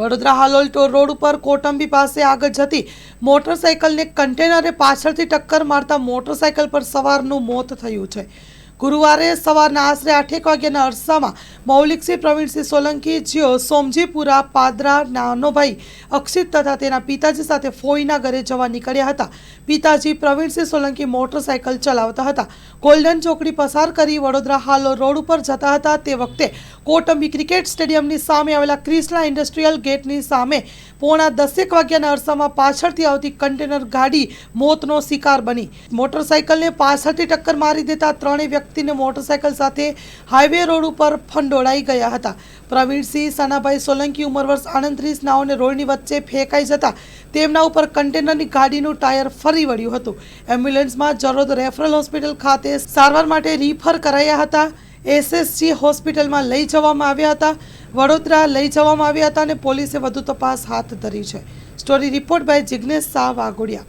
Vadodara Halol toll road ઉપર કોટંબી પાસે આગળ જતી મોટરસાઇકલને કન્ટેનરે પાછળથી ટક્કર મારતા મોટરસાઇકલ પર સવારનું મોત થયું છે। ગુરુવારે સવારના આશરે 8 વાગ્યાના અરસામાં મૌલિકસિંહ પ્રવીણસિંહ સોલંકી જેઓ સોમજીપુરા પાદરા નાનો ભાઈ અક્ષિત તથા તેના પિતાજી સાથે ફોઈના ઘરે જવા નીકળ્યા હતા। પિતાજી પ્રવીણસિંહ સોલંકી મોટરસાઇકલ ચલાવતા હતા। ગોલ્ડન ચોકડી પસાર કરી વડોદરા હાલોલ રોડ ઉપર જતા હતા। તે વખતે કોટંબી ક્રિકેટ સ્ટેડિયમની સામે આવેલા ક્રિષ્ના ઇન્ડસ્ટ્રીયલ ગેટની સામે પોણા 10 વાગ્યાના અરસામાં પાછળથી આવતી કન્ટેનર ગાડી મોતનો શિકાર બની। મોટરસાઇકલને પાછળથી ટક્કર મારી દેતા ત્રણેય વ્યક્તિને મોટરસાઇકલ સાથે હાઈવે રોડ ઉપર ફંડોળાઈ ગયા હતા। પ્રવીણસિંહ સનાભાઈ સોલંકી ઉંમર વર્ષ 38 નાઓને રોડની વચ્ચે ફેંકાઈ જતા તેમના ઉપર કન્ટેનરની ગાડીનું ટાયર ફરી વળ્યું હતું। એમ્બ્યુલન્સમાં જરોદ રેફરલ હોસ્પિટલ ખાતે સારવાર માટે રિફર કરાયા હતા। એસએસજી હોસ્પિટલમાં લઈ જવામાં આવ્યા હતા। વડોદરા લઈ જવામાં આવ્યા હતા અને પોલીસે વધુ તપાસ હાથ ધરી છે। Story report by Jignesh Shah Waghodia.